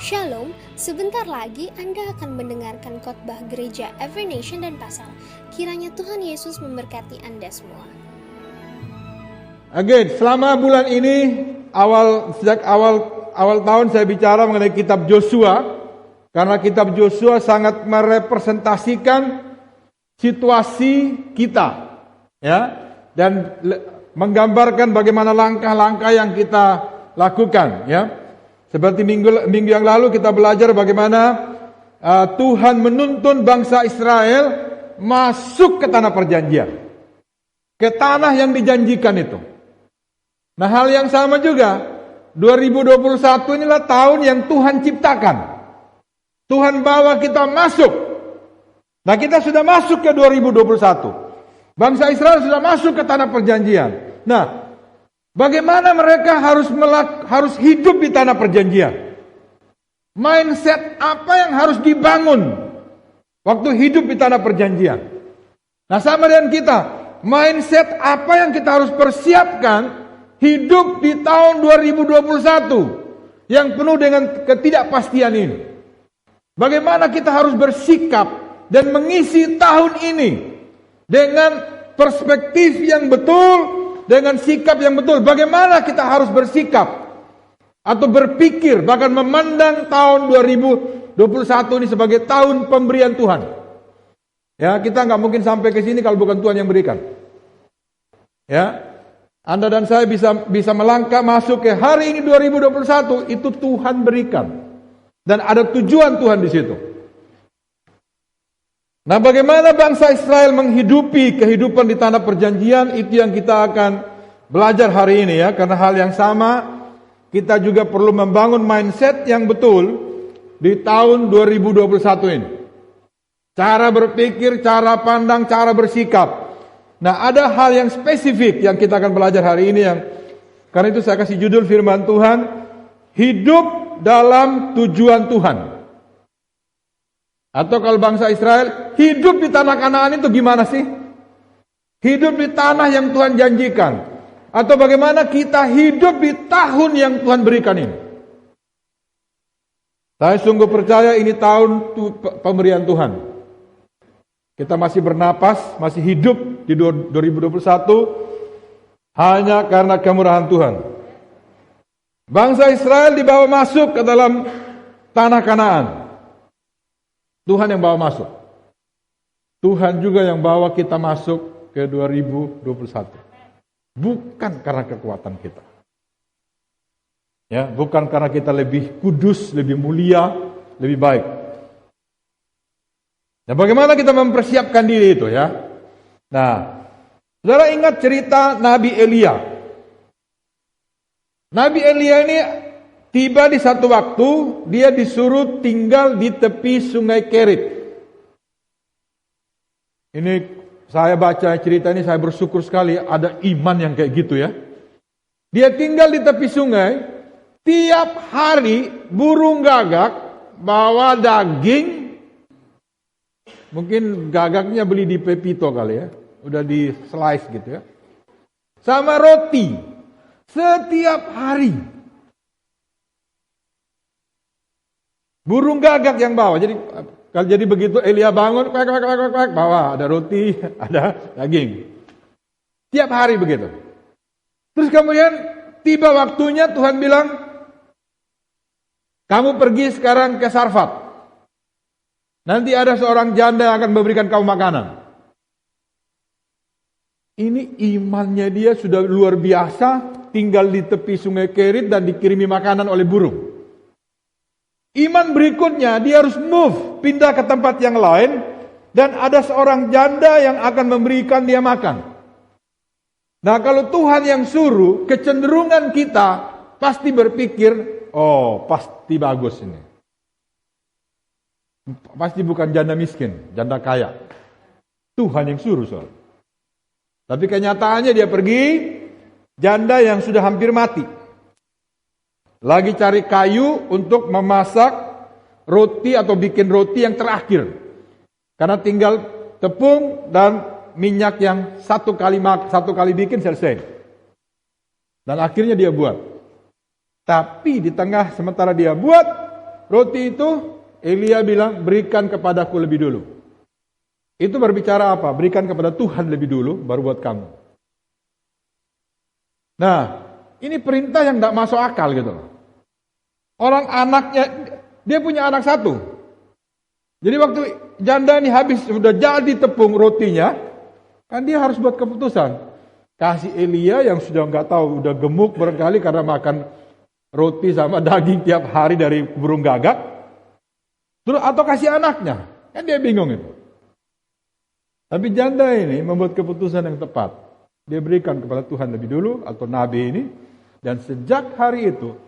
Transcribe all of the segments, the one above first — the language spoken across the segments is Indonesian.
Shalom, sebentar lagi Anda akan mendengarkan khotbah gereja Every Nation dan Pasar. Kiranya Tuhan Yesus memberkati Anda semua. Selama bulan ini sejak awal tahun saya bicara mengenai kitab Joshua, karena kitab Joshua sangat merepresentasikan situasi kita, ya, dan menggambarkan bagaimana langkah-langkah yang kita lakukan, ya. Seperti minggu yang lalu kita belajar bagaimana Tuhan menuntun bangsa Israel masuk ke tanah perjanjian, ke tanah yang dijanjikan itu. Nah, hal yang sama juga 2021 inilah tahun yang Tuhan ciptakan. Tuhan bawa kita masuk. Nah, kita sudah masuk ke 2021. Bangsa Israel sudah masuk ke tanah perjanjian. Nah, bagaimana mereka harus hidup di tanah perjanjian? Mindset apa yang harus dibangun waktu hidup di tanah perjanjian? Nah, sama dengan kita, mindset apa yang kita harus persiapkan hidup di tahun 2021 yang penuh dengan ketidakpastian ini? Bagaimana kita harus bersikap dan mengisi tahun ini dengan perspektif yang betul, dengan sikap yang betul. Bagaimana kita harus bersikap atau berpikir, bahkan memandang tahun 2021 ini sebagai tahun pemberian Tuhan. Ya, kita nggak mungkin sampai ke sini kalau bukan Tuhan yang berikan. Ya, Anda dan saya bisa melangkah masuk ke hari ini 2021, itu Tuhan berikan. Dan ada tujuan Tuhan di situ. Nah, bagaimana bangsa Israel menghidupi kehidupan di tanah perjanjian, itu yang kita akan belajar hari ini, ya. Karena hal yang sama, kita juga perlu membangun mindset yang betul di tahun 2021 ini. Cara berpikir, cara pandang, cara bersikap. Nah, ada hal yang spesifik yang kita akan belajar hari ini, karena itu saya kasih judul firman Tuhan, hidup dalam tujuan Tuhan. Atau kalau bangsa Israel, hidup di tanah Kanaan itu gimana sih? Hidup di tanah yang Tuhan janjikan. Atau bagaimana kita hidup di tahun yang Tuhan berikan ini? Saya sungguh percaya ini tahun pemberian Tuhan. Kita masih bernapas, masih hidup di 2021 hanya karena kemurahan Tuhan. Bangsa Israel dibawa masuk ke dalam tanah Kanaan. Tuhan yang bawa masuk. Tuhan juga yang bawa kita masuk ke 2021. Bukan karena kekuatan kita. Ya, bukan karena kita lebih kudus, lebih mulia, lebih baik. Nah, bagaimana kita mempersiapkan diri itu, ya? Nah, saudara ingat cerita Nabi Elia. Nabi Elia ini tiba di satu waktu, dia disuruh tinggal di tepi sungai Kerit. Ini saya baca cerita ini, saya bersyukur sekali ada iman yang kayak gitu, ya. Dia tinggal di tepi sungai, tiap hari burung gagak bawa daging, mungkin gagaknya beli di Pepito kali, ya, udah di slice gitu, ya, sama roti, setiap hari. Burung gagak yang bawa. Jadi begitu Elia bangun, bawa ada roti, ada daging. Tiap hari begitu. Terus kemudian tiba waktunya Tuhan bilang, kamu pergi sekarang ke Sarfat. Nanti ada seorang janda yang akan memberikan kamu makanan. Ini imannya dia sudah luar biasa, tinggal di tepi sungai Kerit dan dikirimi makanan oleh burung. Iman berikutnya, dia harus move, pindah ke tempat yang lain, dan ada seorang janda yang akan memberikan dia makan. Nah, kalau Tuhan yang suruh, kecenderungan kita pasti berpikir, oh pasti bagus ini. Pasti bukan janda miskin, janda kaya. Tuhan yang suruh soal. Tapi kenyataannya dia pergi, janda yang sudah hampir mati. Lagi cari kayu untuk memasak roti atau bikin roti yang terakhir. Karena tinggal tepung dan minyak yang satu kali bikin selesai. Dan akhirnya dia buat. Tapi di tengah sementara dia buat, roti itu, Elia bilang, berikan kepadaku lebih dulu. Itu berbicara apa? Berikan kepada Tuhan lebih dulu, baru buat kamu. Nah, ini perintah yang tidak masuk akal gitu loh. Orang anaknya, dia punya anak satu. Jadi waktu janda ini habis, sudah jadi tepung rotinya, kan dia harus buat keputusan. Kasih Elia yang sudah nggak tahu, udah gemuk barangkali karena makan roti sama daging tiap hari dari burung gagak. Terus atau kasih anaknya, kan dia bingung itu. Tapi janda ini membuat keputusan yang tepat. Dia berikan kepada Tuhan lebih dulu atau nabi ini, dan sejak hari itu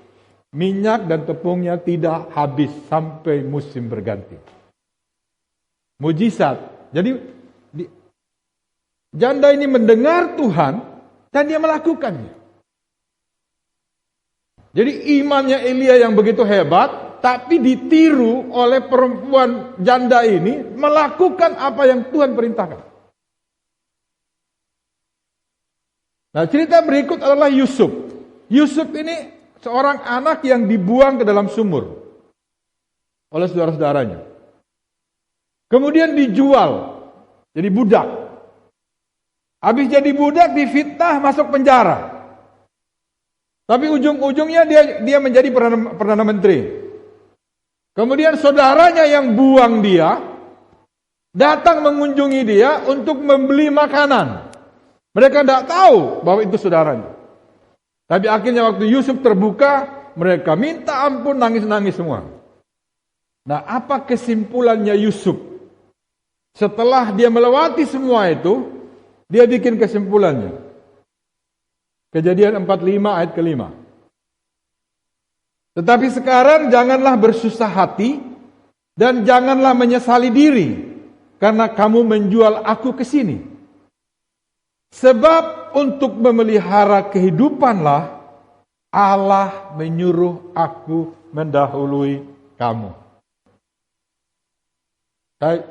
minyak dan tepungnya tidak habis sampai musim berganti. Mujizat. Jadi janda ini mendengar Tuhan dan dia melakukannya. Jadi imannya Elia yang begitu hebat, tapi ditiru oleh perempuan janda ini melakukan apa yang Tuhan perintahkan. Nah, cerita berikut adalah Yusuf. Yusuf ini seorang anak yang dibuang ke dalam sumur oleh saudara-saudaranya. Kemudian dijual, jadi budak. Habis jadi budak difitnah masuk penjara. Tapi ujung-ujungnya dia menjadi perdana menteri. Kemudian saudaranya yang buang dia datang mengunjungi dia untuk membeli makanan. Mereka tidak tahu bahwa itu saudaranya. Tapi akhirnya waktu Yusuf terbuka, mereka minta ampun, nangis-nangis semua. Nah, apa kesimpulannya Yusuf? Setelah dia melewati semua itu, dia bikin kesimpulannya. Kejadian 45 ayat ke-5. Tetapi sekarang janganlah bersusah hati dan janganlah menyesali diri karena kamu menjual aku ke sini. Sebab untuk memelihara kehidupanlah Allah menyuruh aku mendahului kamu.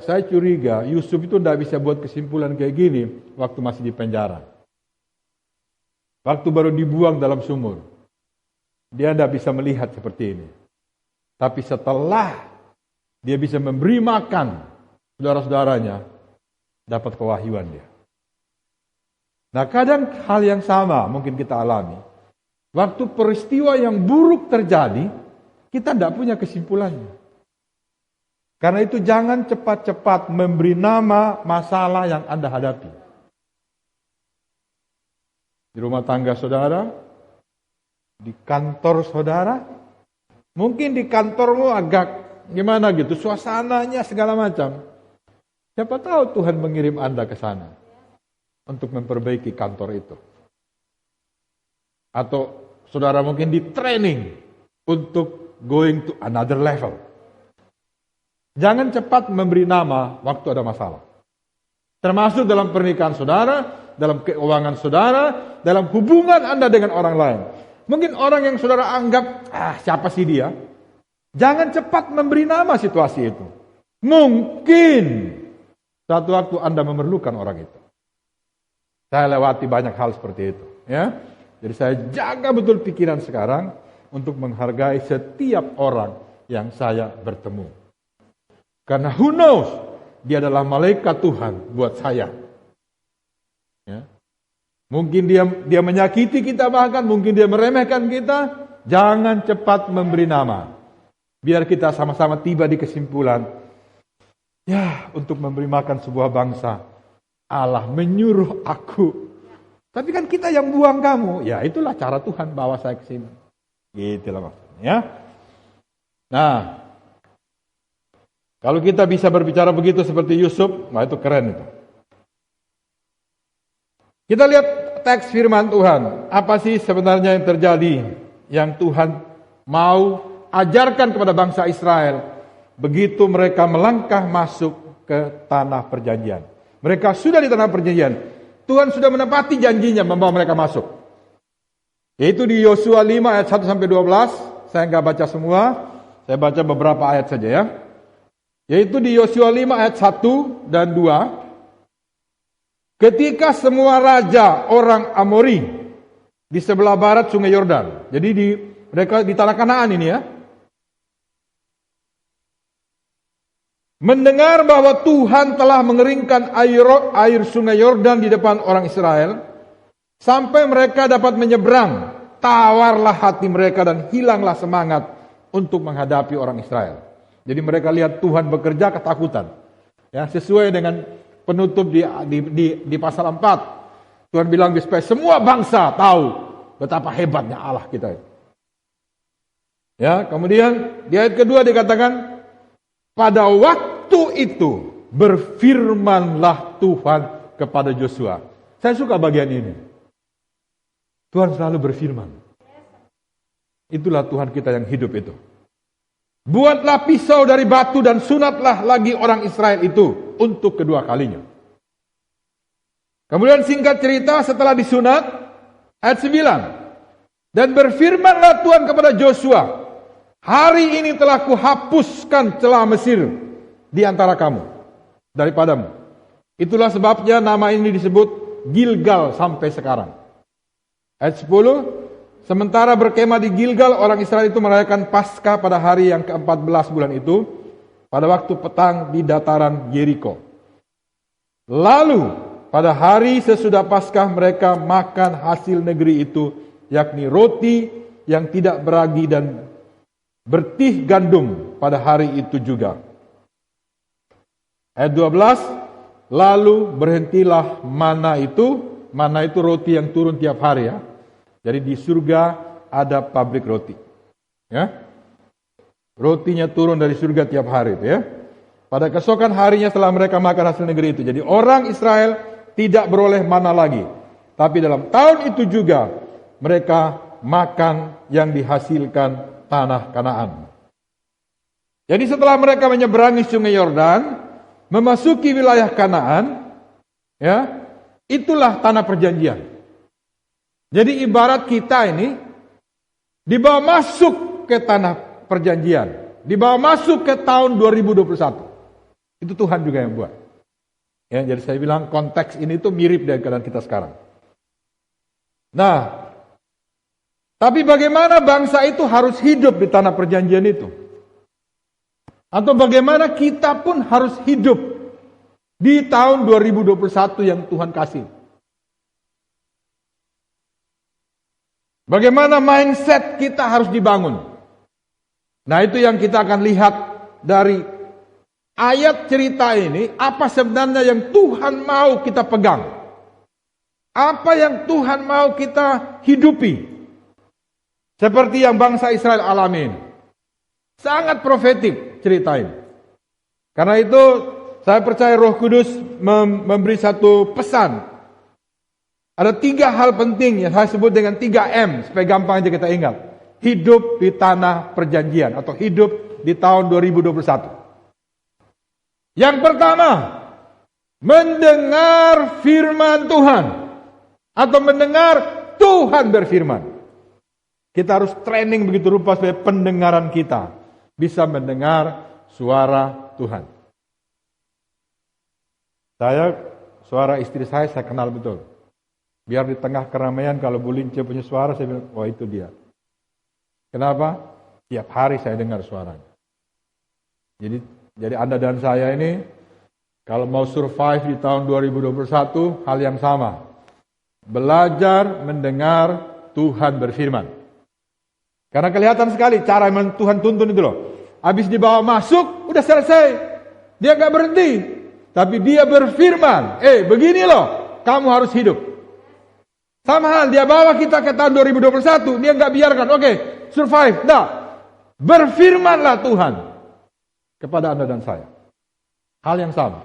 Saya curiga Yusuf itu tidak bisa buat kesimpulan kayak gini waktu masih di penjara. Waktu baru dibuang dalam sumur. Dia tidak bisa melihat seperti ini. Tapi setelah dia bisa memberi makan saudara-saudaranya, dapat kewahyuan dia. Nah, kadang hal yang sama mungkin kita alami. Waktu peristiwa yang buruk terjadi, kita tidak punya kesimpulannya. Karena itu jangan cepat-cepat memberi nama masalah yang Anda hadapi. Di rumah tangga saudara, di kantor saudara, mungkin di kantormu agak gimana gitu, suasananya segala macam. Siapa tahu Tuhan mengirim Anda ke sana untuk memperbaiki kantor itu. Atau saudara mungkin di training untuk going to another level. Jangan cepat memberi nama waktu ada masalah. Termasuk dalam pernikahan saudara, dalam keuangan saudara, dalam hubungan Anda dengan orang lain. Mungkin orang yang saudara anggap, siapa sih dia? Jangan cepat memberi nama situasi itu. Mungkin suatu waktu Anda memerlukan orang itu. Saya lewati banyak hal seperti itu. Ya. Jadi saya jaga betul pikiran sekarang untuk menghargai setiap orang yang saya bertemu. Karena who knows, dia adalah malaikat Tuhan buat saya. Ya. Mungkin dia menyakiti kita bahkan, mungkin dia meremehkan kita. Jangan cepat memberi nama. Biar kita sama-sama tiba di kesimpulan. Ya, untuk memberi makan sebuah bangsa, Allah menyuruh aku. Tapi kan kita yang buang kamu. Ya, itulah cara Tuhan bawa saya ke sini. Gitulah maksudnya. Ya. Nah, kalau kita bisa berbicara begitu seperti Yusuf, nah itu keren itu. Kita lihat teks firman Tuhan. Apa sih sebenarnya yang terjadi? Yang Tuhan mau ajarkan kepada bangsa Israel. Begitu mereka melangkah masuk ke tanah perjanjian. Mereka sudah di tanah perjanjian. Tuhan sudah menepati janjinya membawa mereka masuk. Yaitu di Yosua 5 ayat 1-12. Saya nggak baca semua. Saya baca beberapa ayat saja ya. Yaitu di Yosua 5 ayat 1 dan 2. Ketika semua raja orang Amori di sebelah barat sungai Yordan. Jadi mereka di tanah Kanaan ini ya. mendengar bahwa Tuhan telah mengeringkan air sungai Yordan di depan orang Israel, sampai mereka dapat menyeberang, tawarlah hati mereka dan hilanglah semangat untuk menghadapi orang Israel. Jadi mereka lihat Tuhan bekerja, ketakutan. Ya, sesuai dengan penutup di pasal 4. Tuhan bilang supaya semua bangsa tahu betapa hebatnya Allah kita. Ya, kemudian di ayat kedua dikatakan, pada waktu itu berfirmanlah Tuhan kepada Joshua. Saya suka bagian ini. Tuhan selalu berfirman. Itulah Tuhan kita yang hidup itu. Buatlah pisau dari batu dan sunatlah lagi orang Israel itu untuk kedua kalinya. Kemudian singkat cerita, setelah disunat, ayat 9. Dan berfirmanlah Tuhan kepada Joshua, hari ini telah kuhapuskan celah Mesir di antara kamu, daripadamu. Itulah sebabnya nama ini disebut Gilgal sampai sekarang. Ayat 10. Sementara berkemah di Gilgal, orang Israel itu merayakan Paskah pada hari yang ke-14 bulan itu, pada waktu petang di dataran Yeriko. Lalu pada hari sesudah Paskah mereka makan hasil negeri itu, yakni roti yang tidak beragi dan bertih gandum pada hari itu juga. Ayat 12, lalu berhentilah mana itu roti yang turun tiap hari ya. Jadi di surga ada pabrik roti. Ya. Rotinya turun dari surga tiap hari itu ya. Pada keesokan harinya setelah mereka makan hasil negeri itu. Jadi orang Israel tidak beroleh mana lagi. Tapi dalam tahun itu juga mereka makan yang dihasilkan tanah Kanaan. Jadi setelah mereka menyeberangi sungai Yordan, memasuki wilayah Kanaan, ya, itulah tanah perjanjian. Jadi ibarat kita ini dibawa masuk ke tanah perjanjian, dibawa masuk ke tahun 2021. Itu Tuhan juga yang buat. Ya, jadi saya bilang konteks ini tuh mirip dengan keadaan kita sekarang. Nah, tapi bagaimana bangsa itu harus hidup di tanah perjanjian itu? Atau bagaimana kita pun harus hidup di tahun 2021 yang Tuhan kasih? Bagaimana mindset kita harus dibangun? Nah, itu yang kita akan lihat dari ayat cerita ini, apa sebenarnya yang Tuhan mau kita pegang? Apa yang Tuhan mau kita hidupi? Seperti yang bangsa Israel alami ini. Sangat profetik cerita ini. Karena itu saya percaya Roh Kudus memberi satu pesan. Ada 3 hal penting yang saya sebut dengan 3M supaya gampang aja kita ingat. Hidup di tanah perjanjian atau hidup di tahun 2021. Yang pertama, mendengar firman Tuhan atau mendengar Tuhan berfirman. Kita harus training begitu rupa supaya pendengaran kita bisa mendengar suara Tuhan. Suara istri saya kenal betul. Biar di tengah keramaian kalau Bu Lince punya suara, saya bilang, wah itu dia. Kenapa? Tiap hari saya dengar suaranya. Jadi Anda dan saya ini, kalau mau survive di tahun 2021, hal yang sama. Belajar mendengar Tuhan berfirman. Karena kelihatan sekali cara Tuhan tuntun itu loh. Habis dibawa masuk, udah selesai. Dia gak berhenti. Tapi dia berfirman, begini loh, kamu harus hidup. Sama hal, dia bawa kita ke tahun 2021, dia nggak biarkan, survive. Nah, berfirmanlah Tuhan kepada Anda dan saya. Hal yang sama.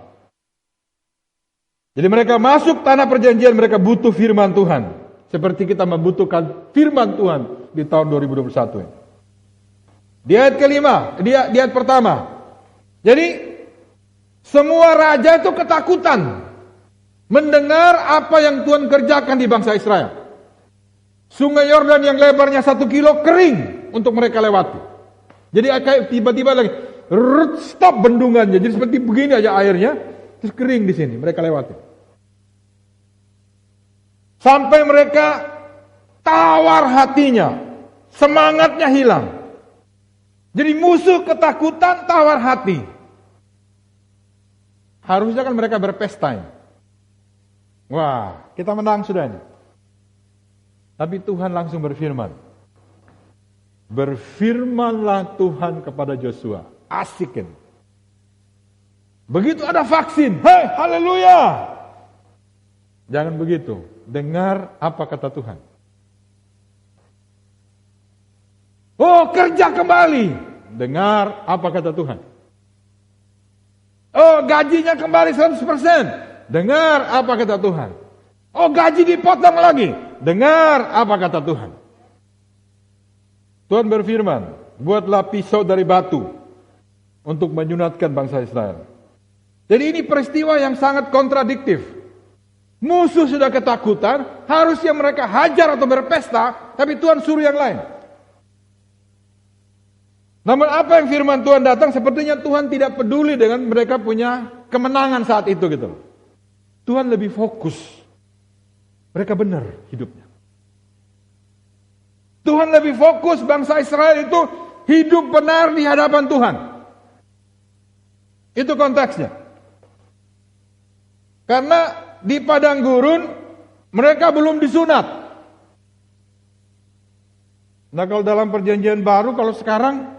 Jadi mereka masuk tanah perjanjian, mereka butuh firman Tuhan. Seperti kita membutuhkan firman Tuhan di tahun 2021 ini. Di ayat kelima, di ayat pertama. Jadi, semua raja itu ketakutan mendengar apa yang Tuhan kerjakan di bangsa Israel. Sungai Yordan yang lebarnya 1 kilo kering untuk mereka lewati. Jadi kayak tiba-tiba lagi stop bendungannya. Jadi seperti begini aja airnya, terus kering di sini mereka lewati. Sampai mereka tawar hatinya, semangatnya hilang. Jadi musuh ketakutan, tawar hati. harusnya kan mereka berpesta. Wah, kita menang sudah ini. Tapi Tuhan langsung berfirman. Berfirmanlah Tuhan kepada Joshua. Asikin. Begitu ada vaksin, hei, haleluya. Jangan begitu. Dengar apa kata Tuhan. Oh, kerja kembali. Dengar apa kata Tuhan. Oh, gajinya kembali 100%. Dengar apa kata Tuhan. Oh, gaji dipotong lagi. Dengar apa kata Tuhan. Tuhan berfirman, buatlah pisau dari batu untuk menyunatkan bangsa Israel. Jadi ini peristiwa yang sangat kontradiktif. Musuh sudah ketakutan, harusnya mereka hajar atau berpesta, tapi Tuhan suruh yang lain. Namun apa yang firman Tuhan datang, sepertinya Tuhan tidak peduli dengan mereka punya kemenangan saat itu gitu. Tuhan lebih fokus. Mereka benar hidupnya. Tuhan lebih fokus bangsa Israel itu hidup benar di hadapan Tuhan. Itu konteksnya. Karena di padang gurun mereka belum disunat. Nah kalau dalam perjanjian baru, kalau sekarang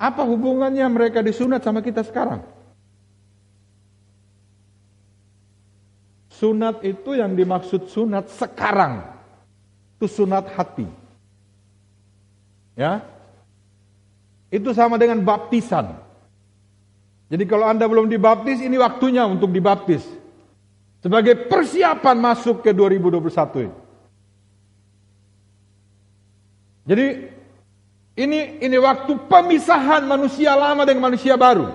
apa hubungannya mereka disunat sama kita sekarang? Sunat itu yang dimaksud sunat sekarang. Itu sunat hati. Ya. Itu sama dengan baptisan. Jadi kalau Anda belum dibaptis, ini waktunya untuk dibaptis. Sebagai persiapan masuk ke 2021 ini. Jadi ini waktu pemisahan manusia lama dengan manusia baru.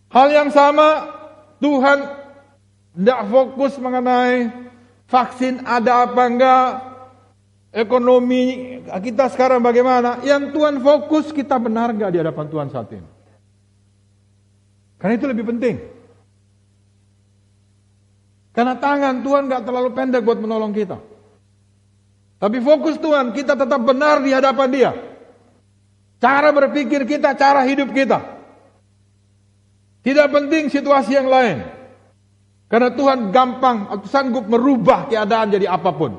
Hal yang sama, Tuhan tidak fokus mengenai vaksin ada apa enggak, ekonomi kita sekarang bagaimana. Yang Tuhan fokus, kita benar enggak di hadapan Tuhan saat ini. Karena itu lebih penting. Karena tangan Tuhan enggak terlalu pendek buat menolong kita. Tapi fokus Tuhan, kita tetap benar di hadapan Dia. Cara berpikir kita, cara hidup kita. Tidak penting situasi yang lain. Karena Tuhan gampang atau sanggup merubah keadaan jadi apapun.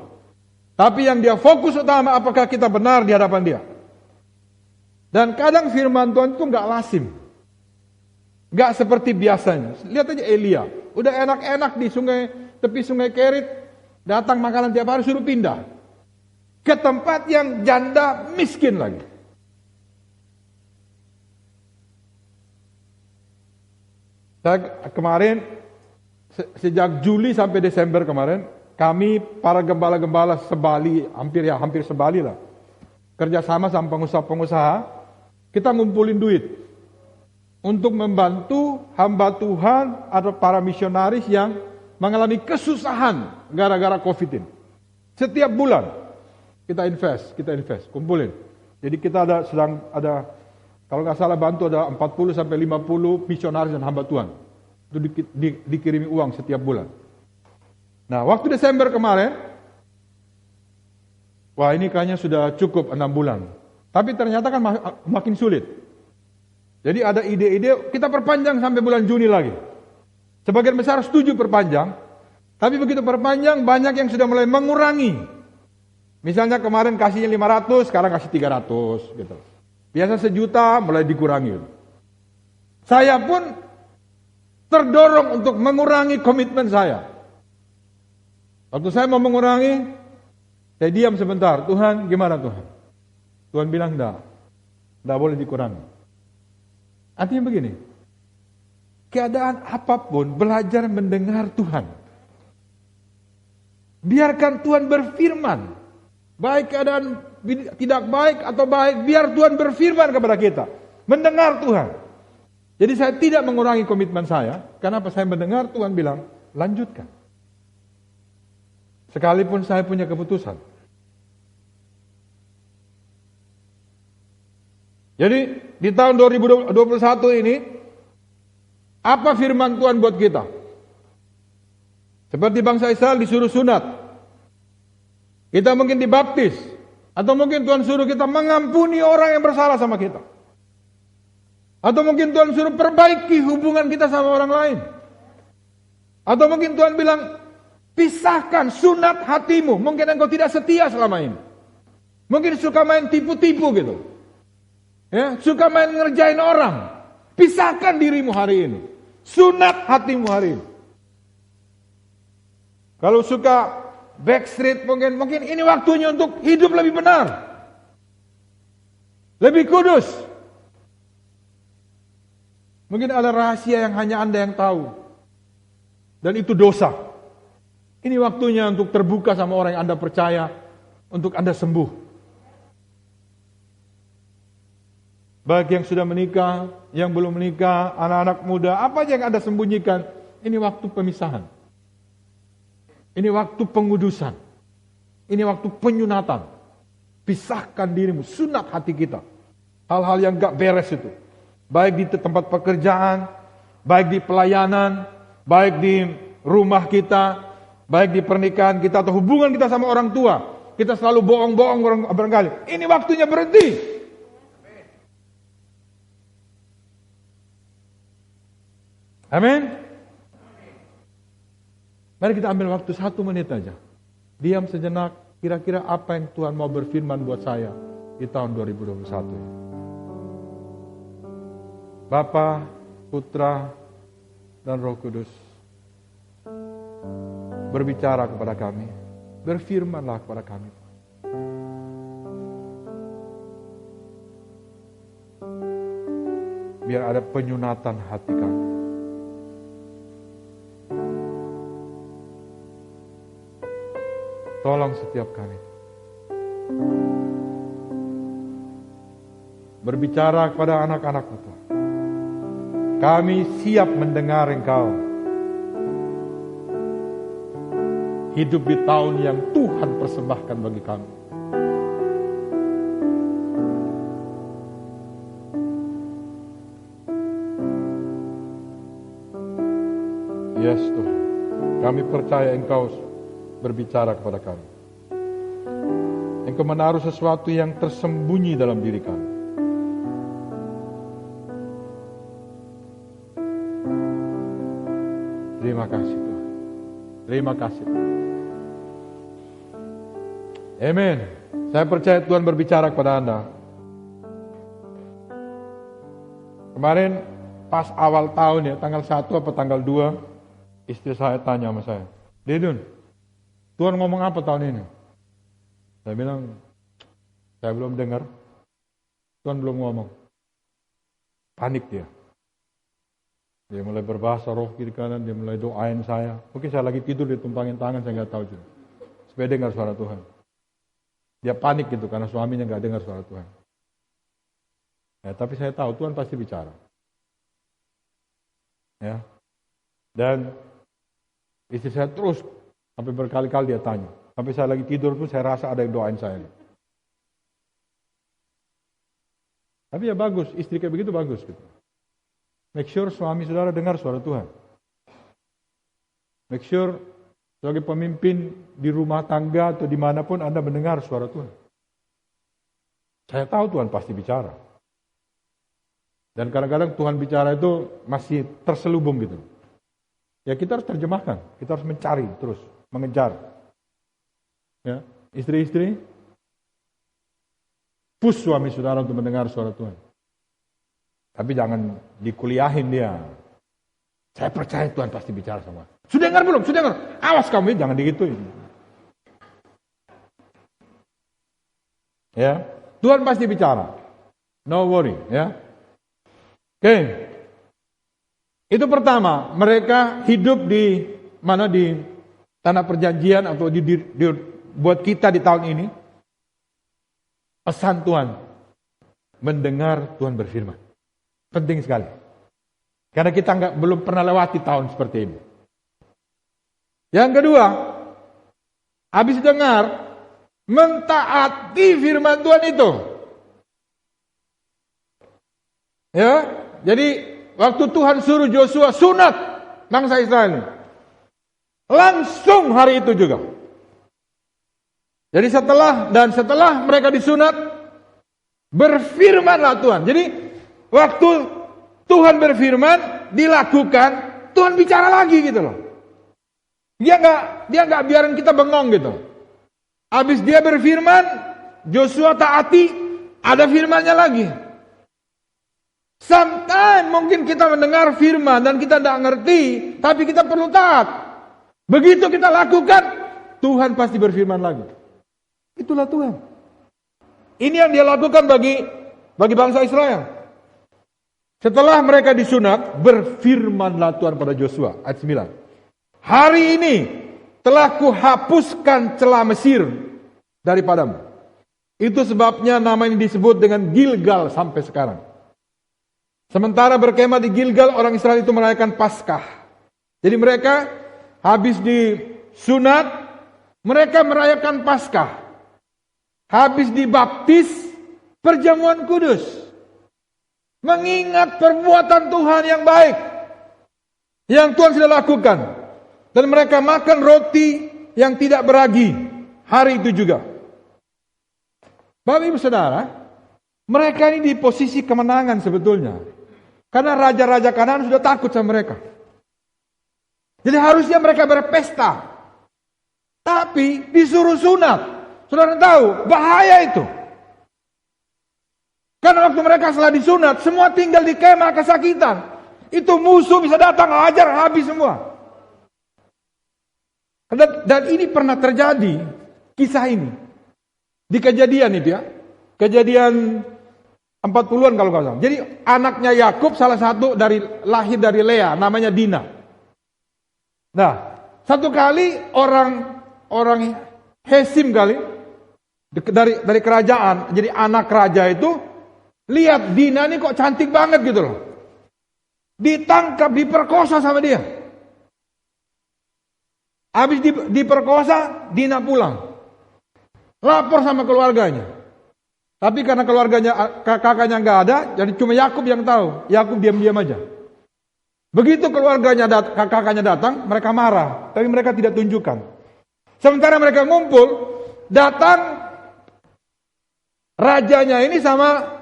Tapi yang Dia fokus utama, apakah kita benar di hadapan Dia. Dan kadang firman Tuhan itu enggak lasim. Enggak seperti biasanya. Lihat aja Elia. Udah enak-enak di tepi sungai Kerit. Datang makanan tiap hari, suruh pindah. Ke tempat yang janda miskin lagi. Saya kemarin, sejak Juli sampai Desember kemarin, kami para gembala-gembala sebali, hampir sebali lah, kerjasama sama pengusaha-pengusaha, kita ngumpulin duit untuk membantu hamba Tuhan atau para misionaris yang mengalami kesusahan gara-gara COVID ini. Setiap bulan kita invest, kumpulin. Jadi kita sedang ada kalau nggak salah bantu ada 40 sampai 50 misionaris dan hamba Tuhan. Itu dikirimi uang setiap bulan. Nah, waktu Desember kemarin, wah ini kayaknya sudah cukup 6 bulan. Tapi ternyata kan makin sulit. Jadi ada ide-ide, kita perpanjang sampai bulan Juni lagi. Sebagian besar setuju perpanjang, tapi begitu perpanjang banyak yang sudah mulai mengurangi. Misalnya kemarin kasihnya 500, sekarang kasih 300 gitu. Biasa 1 juta mulai dikurangi. Saya pun terdorong untuk mengurangi komitmen saya. Waktu saya mau mengurangi, saya diam sebentar. Tuhan, gimana Tuhan? Tuhan bilang enggak boleh dikurangi. Artinya begini, keadaan apapun belajar mendengar Tuhan. Biarkan Tuhan berfirman. Baik keadaan tidak baik atau baik, biar Tuhan berfirman kepada kita. Mendengar Tuhan. Jadi saya tidak mengurangi komitmen saya. Kenapa? Saya mendengar Tuhan bilang, lanjutkan. Sekalipun saya punya keputusan. Jadi di tahun 2021 ini, apa firman Tuhan buat kita? Seperti bangsa Israel disuruh sunat. Kita mungkin dibaptis. Atau mungkin Tuhan suruh kita mengampuni orang yang bersalah sama kita. Atau mungkin Tuhan suruh perbaiki hubungan kita sama orang lain. Atau mungkin Tuhan bilang, pisahkan sunat hatimu. Mungkin engkau tidak setia selama ini. Mungkin suka main tipu-tipu gitu. Ya, suka main ngerjain orang. Pisahkan dirimu hari ini. Sunat hatimu hari ini. Kalau suka backstreet mungkin ini waktunya untuk hidup lebih benar. Lebih kudus. Mungkin ada rahasia yang hanya Anda yang tahu. Dan itu dosa. Ini waktunya untuk terbuka sama orang yang Anda percaya. Untuk Anda sembuh. Baik yang sudah menikah, yang belum menikah, anak-anak muda, apa aja yang Anda sembunyikan. Ini waktu pemisahan. Ini waktu pengudusan. Ini waktu penyunatan. Pisahkan dirimu, sunat hati kita. Hal-hal yang gak beres itu. Baik di tempat pekerjaan, baik di pelayanan, baik di rumah kita, baik di pernikahan kita, atau hubungan kita sama orang tua. Kita selalu bohong-bohong barangkali. Ini waktunya berhenti. Amin. Mari kita ambil waktu 1 menit aja. Diam sejenak, kira-kira apa yang Tuhan mau berfirman buat saya di tahun 2021 ini. Bapa, Putra, dan Roh Kudus, berbicara kepada kami, berfirmanlah kepada kami. Biar ada penyunatan hati kami. Tolong setiap kami. Berbicara kepada anak-anak-Mu Tuhan. Kami siap mendengar Engkau. Hidup di tahun yang Tuhan persembahkan bagi kami. Yes Tuhan. Kami percaya Engkau berbicara kepada kami. Engkau menaruh sesuatu yang tersembunyi dalam diri kami. Terima kasih Tuhan. Terima kasih. Amin. Saya percaya Tuhan berbicara kepada Anda. Kemarin pas awal tahun ya, tanggal 1 atau tanggal 2, istri saya tanya sama saya, Dedun, Tuhan ngomong apa tahun ini? Saya bilang, saya belum dengar. Tuhan belum ngomong. Panik dia. Dia mulai berbahasa roh kiri kanan, dia mulai doain saya. Mungkin saya lagi tidur, dia tumpangin tangan, saya nggak tahu juga. Supaya dengar suara Tuhan. Dia panik gitu, karena suaminya nggak dengar suara Tuhan. Ya, tapi saya tahu Tuhan pasti bicara. Ya. Dan istri saya terus, sampai berkali-kali dia tanya. Sampai saya lagi tidur pun saya rasa ada yang doain saya. Tapi ya bagus, istri kayak begitu bagus gitu. Make sure suami saudara dengar suara Tuhan. Make sure sebagai pemimpin di rumah tangga atau dimanapun Anda mendengar suara Tuhan. Saya tahu Tuhan pasti bicara. Dan kadang-kadang Tuhan bicara itu masih terselubung gitu. Ya kita harus terjemahkan, kita harus mencari terus, mengejar. Ya, istri-istri, push suami saudara untuk mendengar suara Tuhan. Tapi jangan dikuliahin dia. Saya percaya Tuhan pasti bicara sama. Sudah dengar belum? Sudah dengar? Awas kamu, jangan digituin. Ya, Tuhan pasti bicara. No worry, ya. Oke. Itu pertama, mereka hidup di mana, di tanah perjanjian atau buat kita di tahun ini. Pesan Tuhan, mendengar Tuhan berfirman. Penting sekali. Karena kita belum pernah lewati tahun seperti ini. Yang kedua, habis dengar, mentaati firman Tuhan itu. Ya, jadi waktu Tuhan suruh Joshua sunat bangsa Israel ini, langsung hari itu juga Jadi setelah mereka disunat, berfirmanlah Tuhan. Jadi waktu Tuhan berfirman, dilakukan, Tuhan bicara lagi gitu loh. Dia nggak biarin kita bengong gitu. Habis dia berfirman, Joshua taati, ada firmannya lagi. Sometimes mungkin kita mendengar firman dan kita tidak ngerti, tapi kita perlu taat. Begitu kita lakukan, Tuhan pasti berfirman lagi. Itulah Tuhan. Ini yang dia lakukan bagi bangsa Israel. Setelah mereka disunat, berfirmanlah Tuhan pada Joshua, ayat 9. Hari ini telah kuhapuskan celah Mesir daripadamu. Itu sebabnya nama ini disebut dengan Gilgal sampai sekarang. Sementara berkemah di Gilgal, orang Israel itu merayakan Paskah. Jadi mereka habis disunat, mereka merayakan Paskah. Habis dibaptis, perjamuan kudus. Mengingat perbuatan Tuhan yang baik, yang Tuhan sudah lakukan. Dan mereka makan roti yang tidak beragi hari itu juga. Bapak Ibu Saudara, mereka ini di posisi kemenangan sebetulnya. Karena raja-raja Kanaan sudah takut sama mereka. Jadi harusnya mereka berpesta. Tapi disuruh sunat. Saudara tahu, bahaya itu. Karena waktu mereka setelah disunat, semua tinggal di kemah kesakitan. Itu musuh bisa datang, hajar, habis semua. Dan ini pernah terjadi, kisah ini. Di kejadian itu ya. Kejadian 40-an kalau nggak salah. Jadi anaknya Yakub salah satu lahir dari Lea, namanya Dina. Nah, satu kali orang Hesim kali dari kerajaan, jadi anak raja itu lihat Dina ini kok cantik banget gitu loh. Ditangkap, diperkosa sama dia. Habis diperkosa, Dina pulang. Lapor sama keluarganya. Tapi karena kakaknya nggak ada, jadi cuma Yakub yang tahu. Yakub diam-diam aja. Begitu kakaknya datang, mereka marah, tapi mereka tidak tunjukkan. Sementara mereka ngumpul, datang rajanya ini sama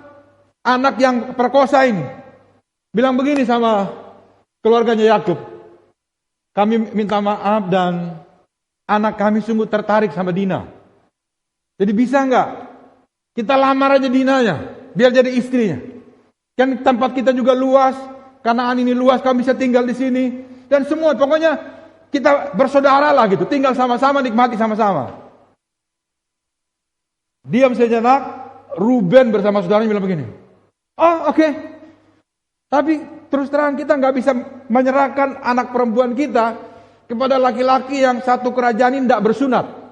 anak yang perkosa ini. Bilang begini sama keluarganya Yakub. Kami minta maaf dan anak kami sungguh tertarik sama Dina. Jadi bisa nggak? Kita lamar aja Dinanya, biar jadi istrinya. Kan tempat kita juga luas, Kanaan ini luas, kami bisa tinggal di sini. Dan semua, pokoknya kita bersaudara lah gitu, tinggal sama-sama, nikmati sama-sama. Diam sejenak, Ruben bersama saudaranya bilang begini. Oh oke. Tapi terus terang kita nggak bisa menyerahkan anak perempuan kita kepada laki-laki yang satu kerajaan ini tidak bersunat.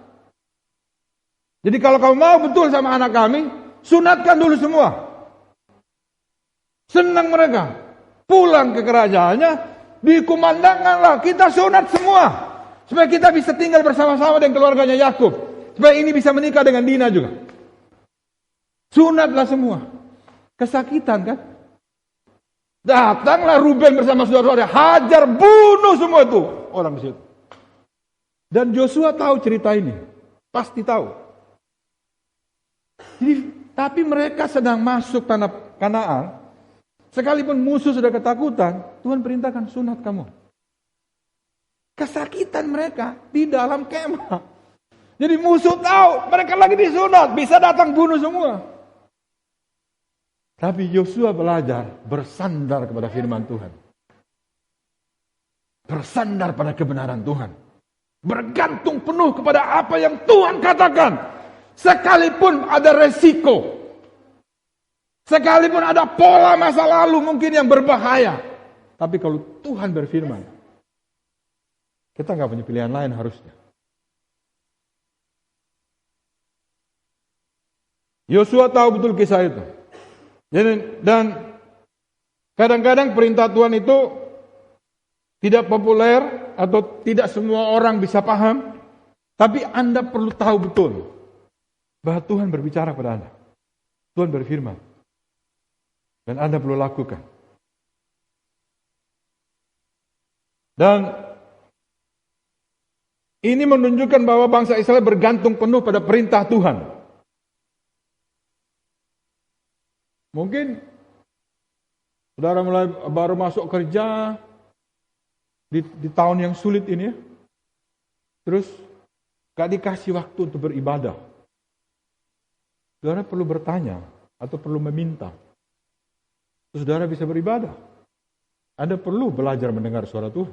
Jadi kalau kamu mau betul sama anak kami, sunatkan dulu semua. Senang mereka. Pulang ke kerajaannya, dikumandangkanlah, kita sunat semua. Supaya kita bisa tinggal bersama-sama dengan keluarganya Yakub. Supaya ini bisa menikah dengan Dina juga. Sunatlah semua. Kesakitan kan? Datanglah Ruben bersama saudara-saudara, hajar, bunuh semua itu orang di situ. Dan Joshua tahu cerita ini. Pasti tahu. Jadi, tapi mereka sedang masuk tanah Kanaan, sekalipun musuh sudah ketakutan, Tuhan perintahkan sunat kamu. Kesakitan mereka di dalam kemah. Jadi musuh tahu mereka lagi disunat, bisa datang bunuh semua. Tapi Yosua belajar bersandar kepada firman Tuhan. Bersandar pada kebenaran Tuhan. Bergantung penuh kepada apa yang Tuhan katakan. Sekalipun ada resiko, sekalipun ada pola masa lalu mungkin yang berbahaya, tapi kalau Tuhan berfirman, kita nggak punya pilihan lain harusnya. Yosua tahu betul kisah itu. Dan kadang-kadang perintah Tuhan itu tidak populer atau tidak semua orang bisa paham, tapi Anda perlu tahu betul bahwa Tuhan berbicara pada Anda. Tuhan berfirman. Dan Anda perlu lakukan. Dan Ini menunjukkan bahwa bangsa Israel bergantung penuh pada perintah Tuhan. Mungkin saudara mulai baru masuk kerja di tahun yang sulit ini ya. Terus gak dikasih waktu untuk beribadah. Saudara perlu bertanya atau perlu meminta. Saudara bisa beribadah. Anda perlu belajar mendengar suara Tuhan.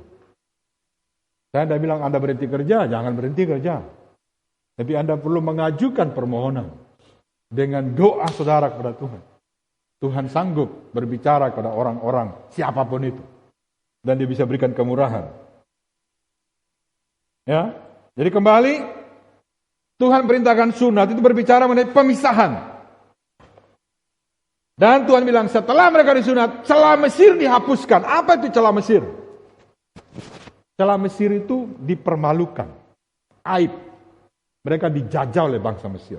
Saya tidak bilang Anda berhenti kerja, jangan berhenti kerja. Tapi Anda perlu mengajukan permohonan dengan doa saudara kepada Tuhan. Tuhan sanggup berbicara kepada orang-orang, siapapun itu. Dan dia bisa berikan kemurahan. Ya, jadi kembali, Tuhan perintahkan sunat itu berbicara mengenai pemisahan. Dan Tuhan bilang setelah mereka disunat, celah Mesir dihapuskan. Apa itu celah Mesir? Celah Mesir itu dipermalukan. Aib. Mereka dijajah oleh bangsa Mesir.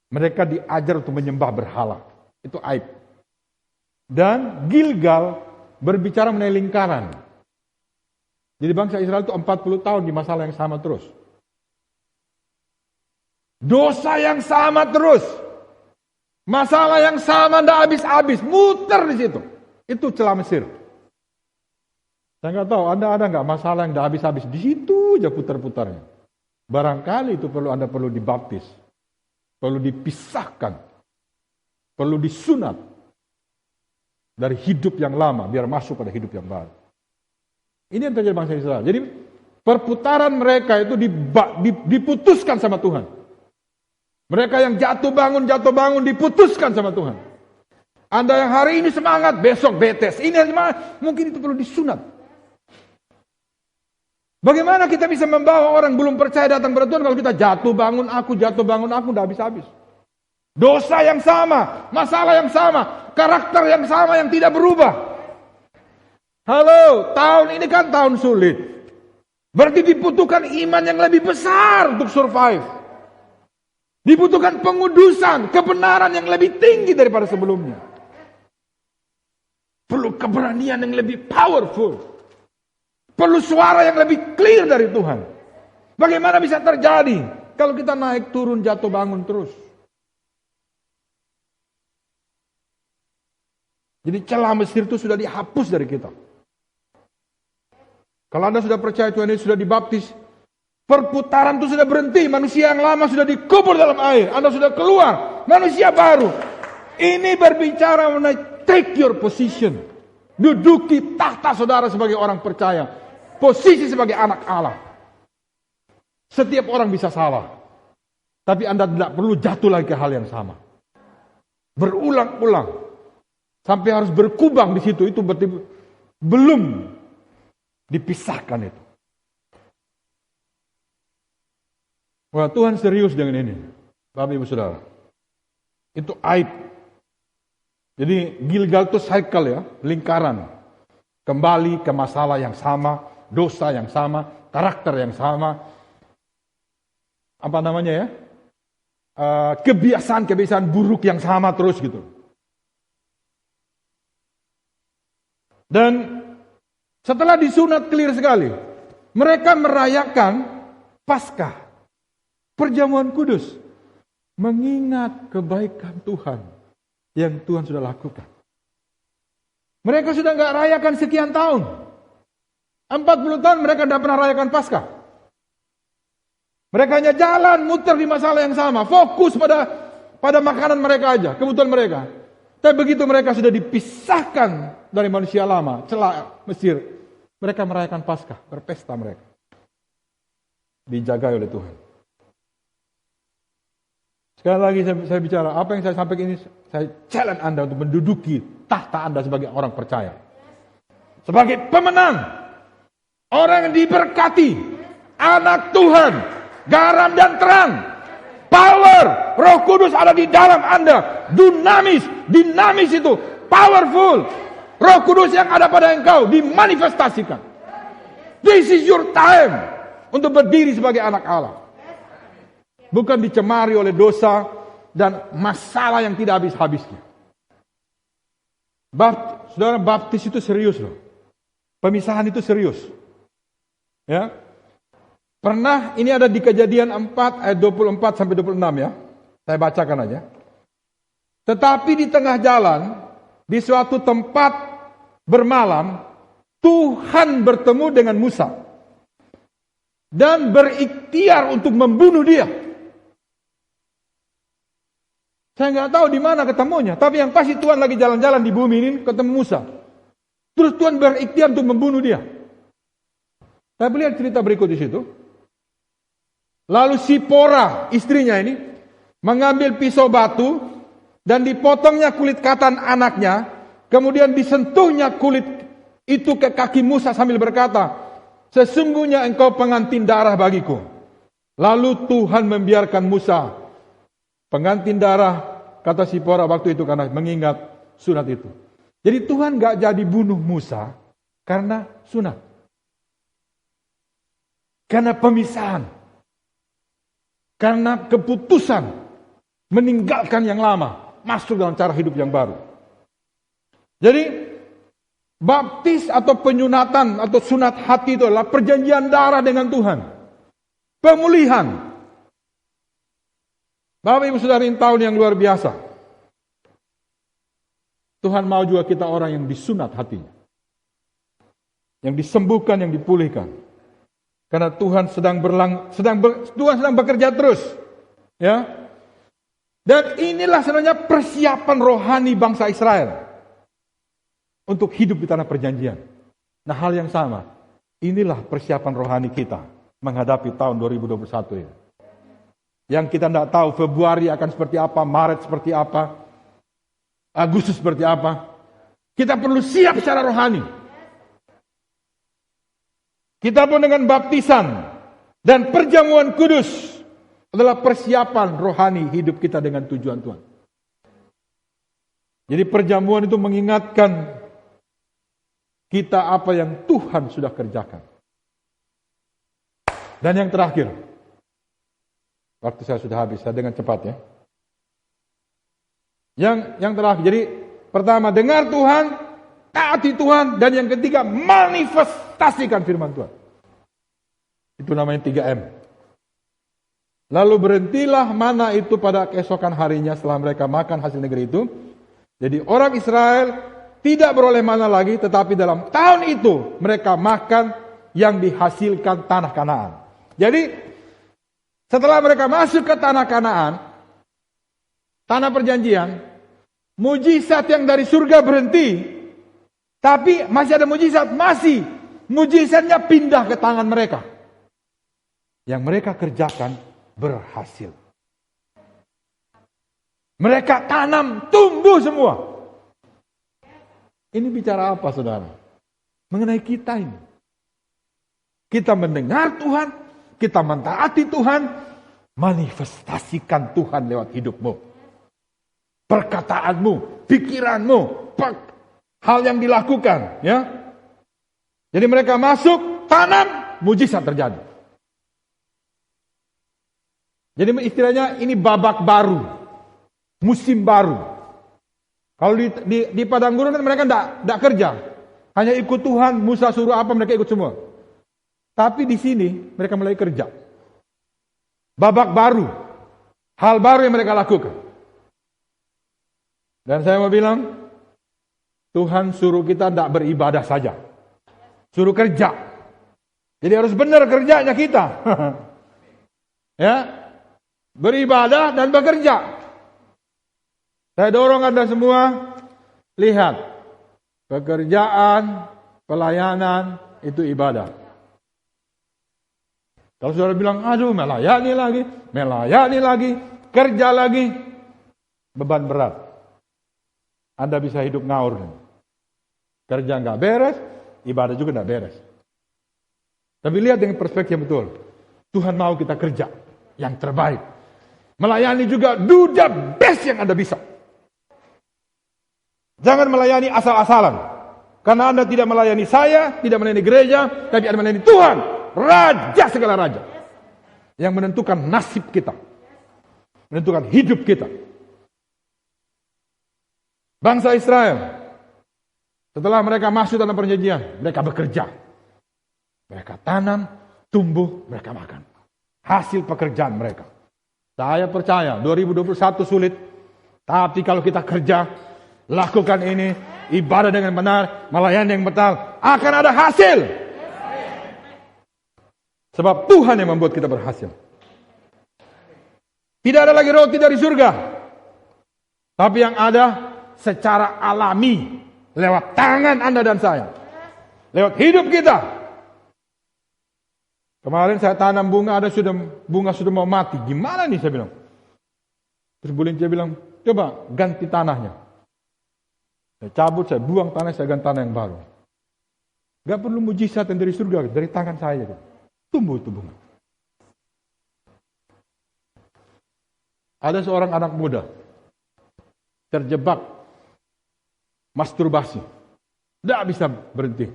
Mereka diajar untuk menyembah berhala. Itu aib. Dan Gilgal berbicara mengenai lingkaran. Jadi bangsa Israel itu 40 tahun di masalah yang sama terus. Dosa yang sama terus. Masalah yang sama tidak habis-habis, muter di situ. Itu celah Mesir. Saya nggak tahu, Anda ada nggak masalah yang tidak habis-habis di situ aja putar-putarnya. Barangkali itu Anda perlu dibaptis, perlu dipisahkan, perlu disunat dari hidup yang lama biar masuk pada hidup yang baru. Ini yang terjadi bangsa Israel. Jadi perputaran mereka itu diputuskan sama Tuhan. Mereka yang jatuh bangun diputuskan sama Tuhan. Anda yang hari ini semangat, besok betes. Ini semangat, mungkin itu perlu disunat. Bagaimana kita bisa membawa orang belum percaya datang kepada Tuhan kalau kita jatuh bangun aku, udah habis-habis. Dosa yang sama, masalah yang sama, karakter yang sama yang tidak berubah. Halo, tahun ini kan tahun sulit. Berarti dibutuhkan iman yang lebih besar untuk survive. Dibutuhkan pengudusan, kebenaran yang lebih tinggi daripada sebelumnya. Perlu keberanian yang lebih powerful. Perlu suara yang lebih clear dari Tuhan. Bagaimana bisa terjadi kalau kita naik turun jatuh bangun terus? Jadi celah Mesir itu sudah dihapus dari kita. Kalau Anda sudah percaya Tuhan Yesus sudah dibaptis, perputaran itu sudah berhenti. Manusia yang lama sudah dikubur dalam air. Anda sudah keluar. Manusia baru. Ini berbicara mengenai take your position. Duduki tahta saudara sebagai orang percaya. Posisi sebagai anak Allah. Setiap orang bisa salah. Tapi Anda tidak perlu jatuh lagi ke hal yang sama. Berulang-ulang. Sampai harus berkubang di situ. Itu berarti belum dipisahkan itu. Wah, Tuhan serius dengan ini, Bapak Ibu Saudara. Itu aib. Jadi Gilgal itu cycle ya, lingkaran. Kembali ke masalah yang sama, dosa yang sama, karakter yang sama. Apa namanya ya? Kebiasaan-kebiasaan buruk yang sama terus gitu. Dan setelah disunat clear sekali, mereka merayakan Paskah. Perjamuan kudus, mengingat kebaikan Tuhan yang Tuhan sudah lakukan. Mereka sudah nggak rayakan sekian tahun. 40 tahun mereka tidak pernah rayakan Paskah. Mereka hanya jalan, muter di masalah yang sama. Fokus pada makanan mereka aja, kebutuhan mereka. Tapi begitu mereka sudah dipisahkan dari manusia lama, celah Mesir, mereka merayakan Paskah, berpesta mereka. Dijaga oleh Tuhan. Sekali lagi saya bicara, apa yang saya sampaikan ini, saya challenge Anda untuk menduduki tahta Anda sebagai orang percaya. Sebagai pemenang, orang yang diberkati, anak Tuhan, garam dan terang, power, Roh Kudus ada di dalam Anda, dinamis itu, powerful. Roh Kudus yang ada pada engkau dimanifestasikan. This is your time untuk berdiri sebagai anak Allah. Bukan dicemari oleh dosa dan masalah yang tidak habis-habisnya. Saudara, baptis itu serius loh. Pemisahan itu serius. Ya. Pernah, ini ada di Kejadian 4 ayat 24 sampai 26 ya. Saya bacakan aja. Tetapi di tengah jalan, di suatu tempat bermalam, Tuhan bertemu dengan Musa dan berikhtiar untuk membunuh dia. Saya nggak tahu di mana ketemunya, tapi yang pasti Tuhan lagi jalan-jalan di bumi ini ketemu Musa. Terus Tuhan berikhtiar untuk membunuh dia. Saya lihat cerita berikut di situ. Lalu Sipora, istrinya ini, mengambil pisau batu dan dipotongnya kulit katan anaknya, kemudian disentuhnya kulit itu ke kaki Musa sambil berkata, sesungguhnya engkau pengantin darah bagiku. Lalu Tuhan membiarkan Musa pengantin darah, kata Sipora waktu itu karena mengingat sunat itu. Jadi Tuhan gak jadi bunuh Musa karena sunat. Karena pemisahan. Karena keputusan meninggalkan yang lama, masuk dalam cara hidup yang baru. Jadi baptis atau penyunatan atau sunat hati itu adalah perjanjian darah dengan Tuhan. Pemulihan. Bapak Ibu Saudara, ini tahun yang luar biasa. Tuhan mau juga kita orang yang disunat hatinya. Yang disembuhkan, yang dipulihkan. Karena Tuhan sedang bekerja terus. Ya. Dan inilah sebenarnya persiapan rohani bangsa Israel untuk hidup di tanah perjanjian. Nah, hal yang sama. Inilah persiapan rohani kita menghadapi tahun 2021 ini. Yang kita tidak tahu Februari akan seperti apa, Maret seperti apa, Agustus seperti apa. Kita perlu siap secara rohani. Kita pun dengan baptisan dan perjamuan kudus adalah persiapan rohani hidup kita dengan tujuan Tuhan. Jadi perjamuan itu mengingatkan kita apa yang Tuhan sudah kerjakan. Dan yang terakhir, waktu saya sudah habis, saya dengan cepat ya. Yang terakhir, jadi pertama dengar Tuhan, taati Tuhan, dan yang ketiga manifestasikan firman Tuhan. Itu namanya 3M. Lalu berhentilah mana itu pada keesokan harinya setelah mereka makan hasil negeri itu. Jadi orang Israel tidak beroleh mana lagi, tetapi dalam tahun itu mereka makan yang dihasilkan tanah Kanaan. Jadi setelah mereka masuk ke tanah Kanaan, tanah perjanjian, mujizat yang dari surga berhenti, tapi masih ada mujizat, mujizatnya pindah ke tangan mereka. Yang mereka kerjakan berhasil. Mereka tanam, tumbuh semua. Ini bicara apa, saudara? Mengenai kita ini. Kita mendengar Tuhan, kita mentaati Tuhan, manifestasikan Tuhan lewat hidupmu. Perkataanmu, pikiranmu, hal yang dilakukan, ya. Jadi mereka masuk, tanam, mujizat terjadi. Jadi istilahnya ini babak baru, musim baru. Kalau di padang gurun mereka tidak kerja, hanya ikut Tuhan, Musa suruh apa mereka ikut semua. Tapi di sini mereka mulai kerja. Babak baru, hal baru yang mereka lakukan. Dan saya mau bilang, Tuhan suruh kita tidak beribadah saja, suruh kerja. Jadi harus benar kerjanya kita. Ya. Beribadah dan bekerja. Saya dorong Anda semua, lihat, pekerjaan, pelayanan, itu ibadah. Kalau saudara bilang, aduh melayani lagi, kerja lagi, beban berat. Anda bisa hidup ngawur. Kerja nggak beres, ibadah juga nggak beres. Tapi lihat dengan perspektif yang betul. Tuhan mau kita kerja yang terbaik. Melayani juga, do the best yang Anda bisa. Jangan melayani asal-asalan. Karena Anda tidak melayani saya, tidak melayani gereja, tapi Anda melayani Tuhan, Raja segala raja. Yang menentukan nasib kita. Menentukan hidup kita. Bangsa Israel, setelah mereka masuk dalam perjanjian, mereka bekerja. Mereka tanam, tumbuh, mereka makan. Hasil pekerjaan mereka. Saya percaya 2021 sulit, tapi kalau kita kerja, lakukan ini, ibadah dengan benar, melayani yang benar, akan ada hasil. Sebab Tuhan yang membuat kita berhasil. Tidak ada lagi roti dari surga, tapi yang ada secara alami, lewat tangan Anda dan saya, lewat hidup kita. Kemarin saya tanam bunga, bunga sudah mau mati. Gimana nih, saya bilang. Terus Bu Lince bilang, coba ganti tanahnya. Saya cabut, saya buang tanah, saya ganti tanah yang baru. Gak perlu mujizat yang dari surga, dari tangan saya. Tumbuh itu bunga. Ada seorang anak muda terjebak masturbasi. Tidak bisa berhenti.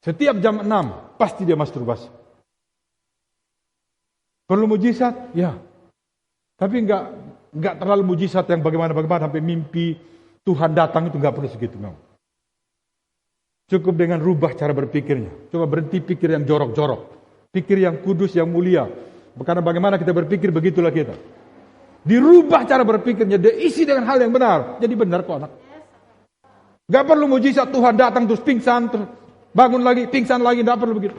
Setiap jam 6 pasti dia masturbasi. Perlu mujizat? Ya. Tapi enggak terlalu mujizat yang bagaimana sampai mimpi Tuhan datang itu enggak perlu segitu. Cukup dengan rubah cara berpikirnya. Coba berhenti pikir yang jorok-jorok. Pikir yang kudus, yang mulia. Karena bagaimana kita berpikir, begitulah kita. Dirubah cara berpikirnya, diisi dengan hal yang benar. Jadi benar kok anak. Gak perlu mujizat Tuhan datang terus pingsan, terus bangun lagi, pingsan lagi, gak perlu begitu.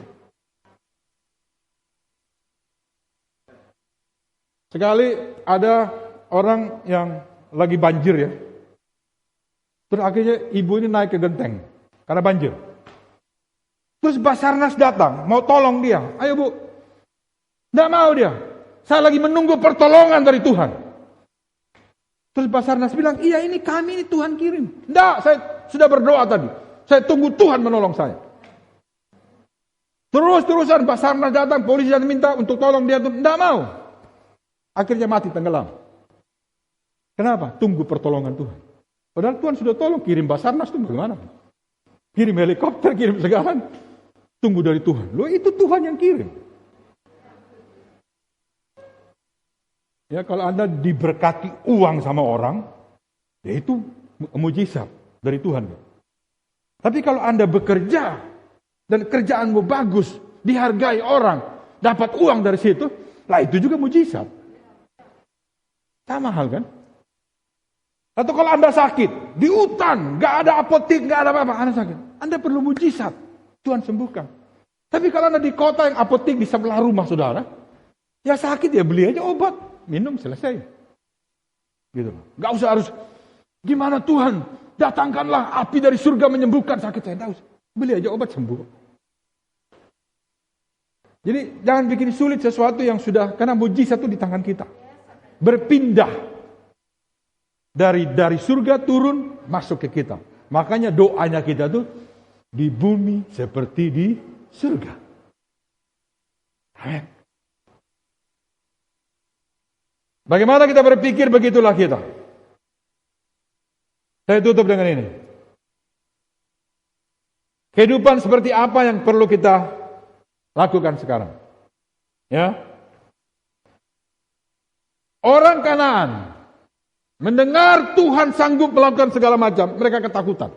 Sekali ada orang yang lagi banjir ya. Terus akhirnya ibu ini naik ke genteng karena banjir. Terus Basarnas datang, mau tolong dia. Ayo Bu. Tidak mau dia. Saya lagi menunggu pertolongan dari Tuhan. Terus Basarnas bilang, iya ini kami, ini Tuhan kirim. Tidak, saya sudah berdoa tadi. Saya tunggu Tuhan menolong saya. Terus-terusan Basarnas datang, polisi dan minta untuk tolong dia. Tidak mau. Akhirnya mati tenggelam. Kenapa? Tunggu pertolongan Tuhan. Padahal Tuhan sudah tolong, kirim Basarnas itu bagaimana? Kirim helikopter, kirim segala. Tunggu dari Tuhan. Loh itu Tuhan yang kirim. Ya kalau Anda diberkati uang sama orang, ya itu mujizat dari Tuhan. Tapi kalau Anda bekerja dan kerjaanmu bagus, dihargai orang, dapat uang dari situ, lah itu juga mujizat. Sama hal kan? Atau kalau Anda sakit, di hutan, gak ada apotek, gak ada apa-apa, Anda sakit. Anda perlu mujizat, Tuhan sembuhkan. Tapi kalau Anda di kota yang apotek di sebelah rumah saudara, ya sakit ya beli aja obat. Minum selesai. Gitu. Gak usah harus gimana Tuhan, datangkanlah api dari surga menyembuhkan sakit saya. Gak usah. Beli aja obat sembuh. Jadi jangan bikin sulit sesuatu yang sudah, karena mujizat itu di tangan kita. Berpindah dari surga turun masuk ke kita. Makanya doanya kita tuh di bumi seperti di surga. Amin. Bagaimana kita berpikir, begitulah kita. Saya tutup dengan ini. Kehidupan seperti apa yang perlu kita lakukan sekarang? Ya. Orang Kanaan mendengar Tuhan sanggup melakukan segala macam, mereka ketakutan.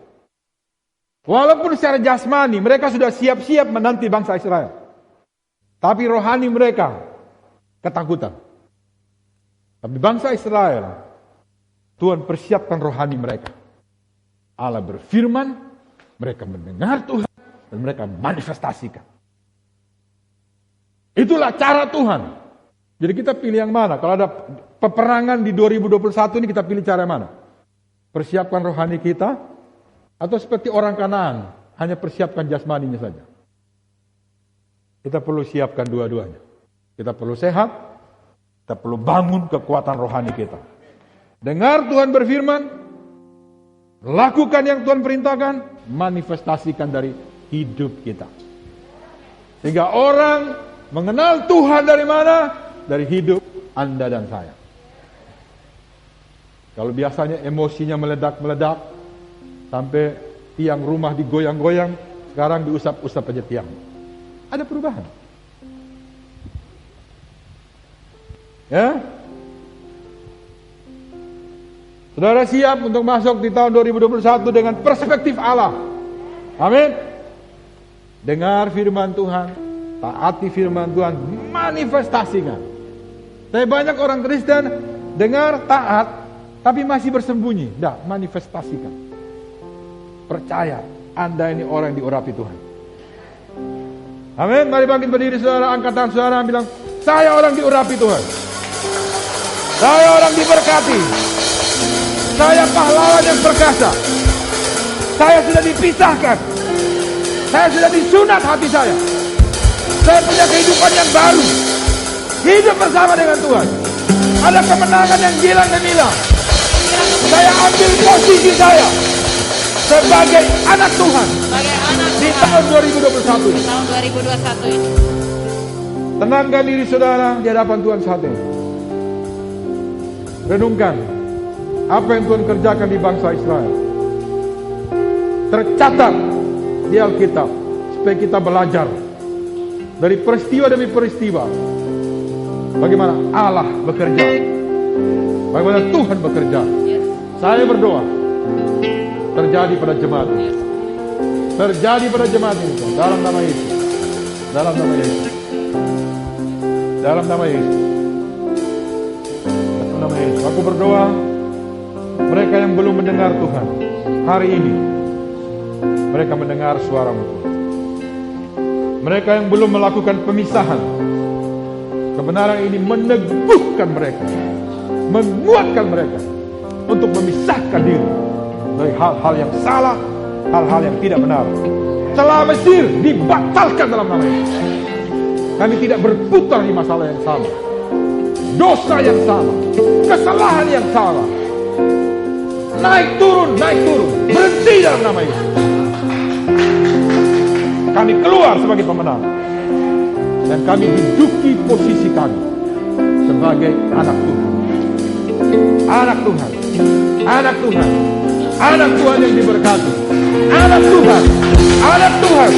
Walaupun secara jasmani mereka sudah siap-siap menanti bangsa Israel. Tapi rohani mereka ketakutan. Tapi bangsa Israel, Tuhan persiapkan rohani mereka. Allah berfirman, mereka mendengar Tuhan, dan mereka manifestasikan. Itulah cara Tuhan. Jadi kita pilih yang mana? Kalau ada peperangan di 2021 ini, kita pilih cara mana? Persiapkan rohani kita, atau seperti orang Kanaan, hanya persiapkan jasmaninya saja. Kita perlu siapkan dua-duanya. Kita perlu sehat, kita perlu bangun kekuatan rohani kita. Dengar Tuhan berfirman, lakukan yang Tuhan perintahkan, manifestasikan dari hidup kita. Sehingga orang mengenal Tuhan dari mana? Dari hidup Anda dan saya. Kalau biasanya emosinya meledak-meledak, sampai tiang rumah digoyang-goyang, sekarang diusap-usap aja tiang. Ada perubahan. Ya, saudara siap untuk masuk di tahun 2021 dengan perspektif Allah. Amin. Dengar firman Tuhan, taati firman Tuhan, manifestasikan. Tapi banyak orang Kristen dengar, taat, tapi masih bersembunyi. Dah, manifestasikan. Percaya, Anda ini orang yang diurapi Tuhan. Amin. Mari bangkit berdiri saudara, angkat tangan saudara, bilang, saya orang diurapi Tuhan. Saya orang diberkati. Saya pahlawan yang perkasa. Saya sudah dipisahkan. Saya sudah disunat hati saya. Saya punya kehidupan yang baru. Hidup bersama dengan Tuhan. Ada kemenangan yang gilang gemilang. Saya ambil posisi saya sebagai anak Tuhan. Di tahun 2021 ini. Tahun 2021 ini. Tenangkan diri saudara di hadapan Tuhan saat ini. Renungkan apa yang Tuhan kerjakan di bangsa Israel. Tercatat di Alkitab supaya kita belajar dari peristiwa demi peristiwa bagaimana Allah bekerja, bagaimana Tuhan bekerja. Saya berdoa terjadi pada jemaat ini, terjadi pada jemaat ini dalam nama Yesus, dalam nama Yesus, dalam nama Yesus, dalam nama Yesus. Aku berdoa mereka yang belum mendengar Tuhan hari ini, mereka mendengar suara-Mu. Mereka yang belum melakukan pemisahan, kebenaran ini meneguhkan mereka, menguatkan mereka untuk memisahkan diri dari hal-hal yang salah, hal-hal yang tidak benar. Celah Mesir dibatalkan dalam nama Yesus. Kami tidak berputar di masalah yang sama, dosa yang sama, kesalahan yang salah. Naik turun, berhenti dalam nama Yesus. Kami keluar sebagai pemenang. Dan kami duduki posisi kami sebagai anak Tuhan. Anak Tuhan. Anak Tuhan. Anak Tuhan yang diberkati. Anak Tuhan. Anak Tuhan.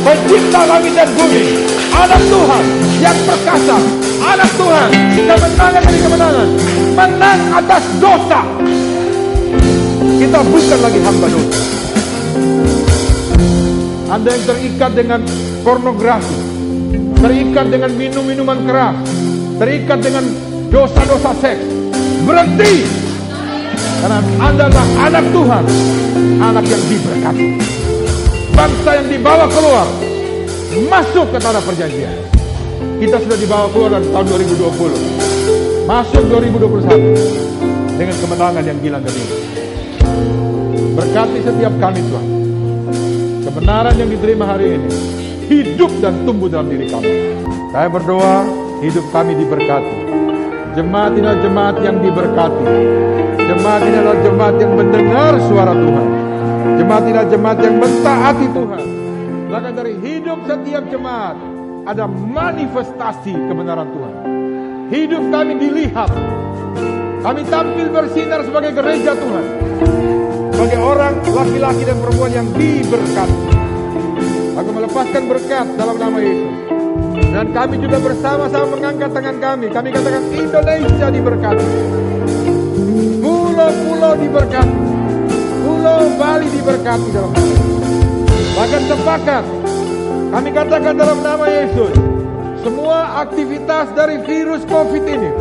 Pencipta langit dan bumi. Anak Tuhan yang perkasa. Anak Tuhan. Kemenangan dari kemenangan. Menang atas dosa. Kita bukan lagi hamba dosa. Anda yang terikat dengan pornografi, terikat dengan minum-minuman keras, terikat dengan dosa-dosa seks, berhenti. Karena Anda adalah anak Tuhan, anak yang diberkati. Bangsa yang dibawa keluar, masuk ke tanah perjanjian. Kita sudah dibawa keluar dari tahun 2020, masuk 2021 dengan kemenangan yang gilang gemilang. Berkati setiap kami Tuhan. Kebenaran yang diterima hari ini hidup dan tumbuh dalam diri kami. Saya berdoa hidup kami diberkati. Jemaat ini adalah jemaat yang diberkati. Jemaat ini adalah jemaat yang mendengar suara Tuhan. Jemaat ini adalah jemaat yang mentaati Tuhan. Maka dari hidup setiap jemaat ada manifestasi kebenaran Tuhan. Hidup kami dilihat. Kami tampil bersinar sebagai gereja Tuhan, sebagai orang laki-laki dan perempuan yang diberkati. Aku melepaskan berkat dalam nama Yesus. Dan kami juga bersama-sama mengangkat tangan kami. Kami katakan Indonesia diberkati. Pulau-pulau diberkati. Pulau Bali diberkati dalam nama Yesus. Bahkan sepakat kami katakan dalam nama Yesus, semua aktivitas dari virus COVID ini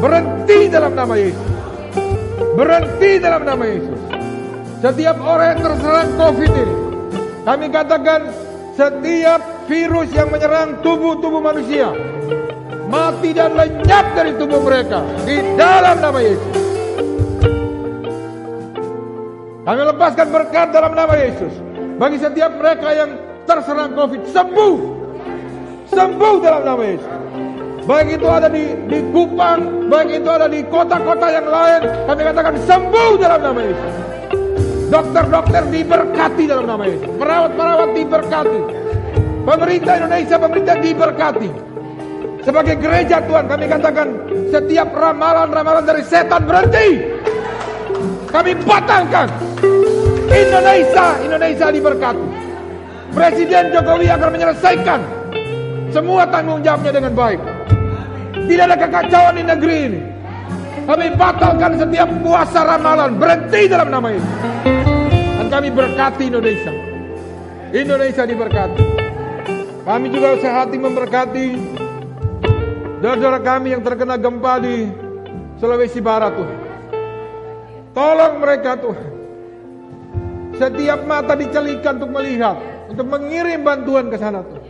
berhenti dalam nama Yesus. Berhenti dalam nama Yesus. Setiap orang yang terserang COVID ini, kami katakan setiap virus yang menyerang tubuh-tubuh manusia mati dan lenyap dari tubuh mereka di dalam nama Yesus. Kami lepaskan berkat dalam nama Yesus bagi setiap mereka yang terserang COVID, sembuh. Sembuh dalam nama Yesus. Baik itu ada di Kupang, baik itu ada di kota-kota yang lain, kami katakan sembuh dalam nama Yesus. Dokter-dokter diberkati dalam nama Yesus. Perawat-perawat diberkati. Pemerintah Indonesia, pemerintah diberkati. Sebagai gereja Tuhan, kami katakan setiap ramalan-ramalan dari setan berhenti. Kami batalkan. Indonesia diberkati. Presiden Jokowi akan menyelesaikan semua tanggung jawabnya dengan baik. Tidak ada kekacauan di negeri ini. Kami batalkan setiap puasa ramalan, berhenti dalam nama Yesus. Dan kami berkati Indonesia. Indonesia diberkati. Kami juga sehati memberkati saudara kami yang terkena gempa di Sulawesi Barat, Tuhan. Tolong mereka, Tuhan. Setiap mata dicelikan untuk melihat, untuk mengirim bantuan ke sana, Tuhan.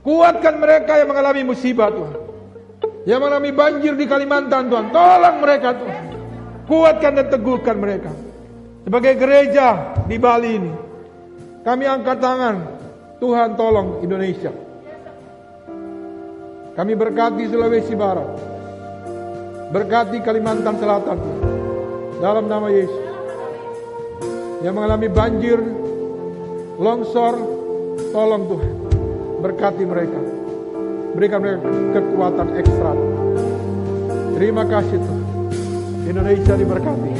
Kuatkan mereka yang mengalami musibah, Tuhan. Yang mengalami banjir di Kalimantan, Tuhan. Tolong mereka, Tuhan. Kuatkan dan teguhkan mereka. Sebagai gereja di Bali ini, kami angkat tangan. Tuhan tolong Indonesia. Kami berkati Sulawesi Barat. Berkati Kalimantan Selatan, Tuhan. Dalam nama Yesus. Yang mengalami banjir, longsor, tolong Tuhan. Berkati mereka. Berikan mereka kekuatan ekstra. Terima kasih Tuhan. Indonesia diberkati.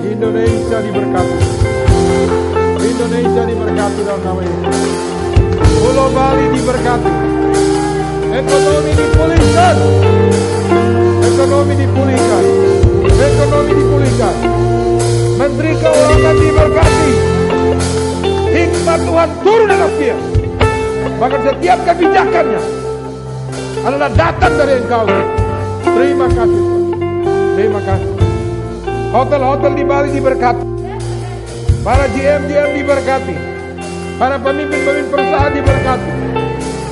Indonesia diberkati. Indonesia diberkati dalam nama Yesus. Pulau Bali diberkati. Ekonomi dipulihkan. Ekonomi dipulihkan. Ekonomi dipulihkan. Menteri Keuangan diberkati. Hikmat Tuhan turun atas dia. Bahkan setiap kebijakannya adalah datang dari Engkau. Terima kasih. Terima kasih. Hotel-hotel di Bali diberkati. Para GM diberkati. Para pemimpin-pemimpin perusahaan diberkati.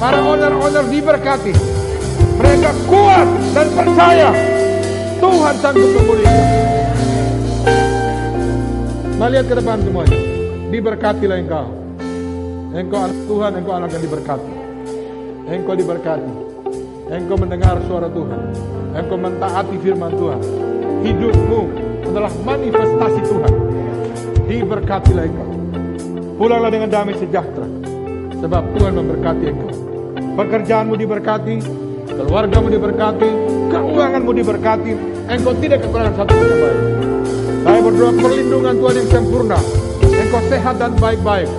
Para owner-owner diberkati. Mereka kuat dan percaya Tuhan sanggup memulihkan. Mari lihat ke depan semuanya. Diberkatilah engkau. Engkau anak Tuhan, engkau anak yang diberkati. Engkau diberkati. Engkau mendengar suara Tuhan. Engkau mentaati firman Tuhan. Hidupmu adalah manifestasi Tuhan. Diberkatilah engkau. Pulanglah dengan damai sejahtera. Sebab Tuhan memberkati engkau. Pekerjaanmu diberkati. Keluargamu diberkati. Keuanganmu diberkati. Engkau tidak kekurangan satu pun yang baik. Saya berdoa perlindungan Tuhan yang sempurna. Engkau sehat dan baik-baik.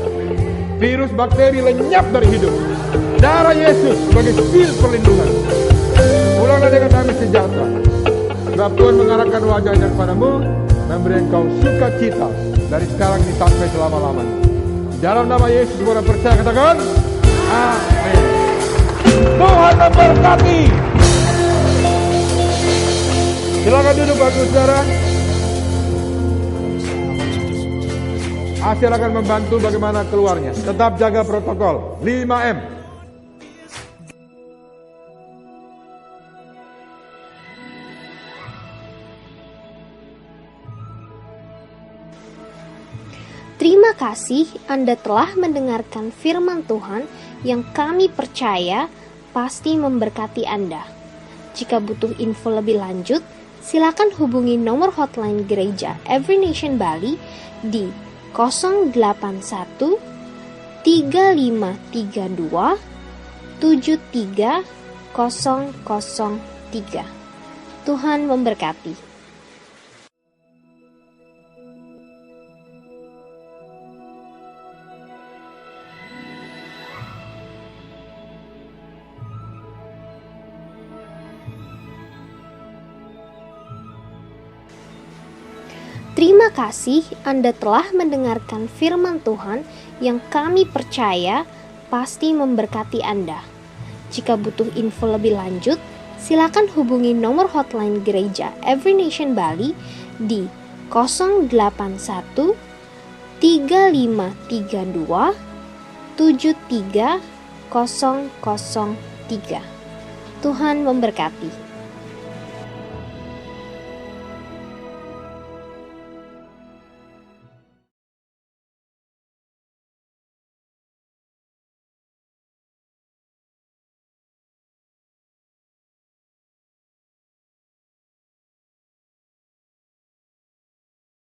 Virus bakteri lenyap dari hidup. Darah Yesus sebagai sil perlindungan. Pulanglah dengan damai sejahtera. Sebab Tuhan mengarahkan wajahnya kepadamu, memberi engkau sukacita dari sekarang ini sampai selama-lamanya. Dalam nama Yesus kita percaya, katakan amin. Tuhan memberkati. Silakan duduk Bapak Saudara. Asyir akan membantu bagaimana keluarnya. Tetap jaga protokol 5M. Terima kasih Anda telah mendengarkan firman Tuhan yang kami percaya pasti memberkati Anda. Jika butuh info lebih lanjut, silakan hubungi nomor hotline Gereja Every Nation Bali di 081 3532 73003. Tuhan memberkati. Terima kasih Anda telah mendengarkan firman Tuhan yang kami percaya pasti memberkati Anda. Jika butuh info lebih lanjut, silakan hubungi nomor hotline Gereja Every Nation Bali di 081 3532 73003. Tuhan memberkati.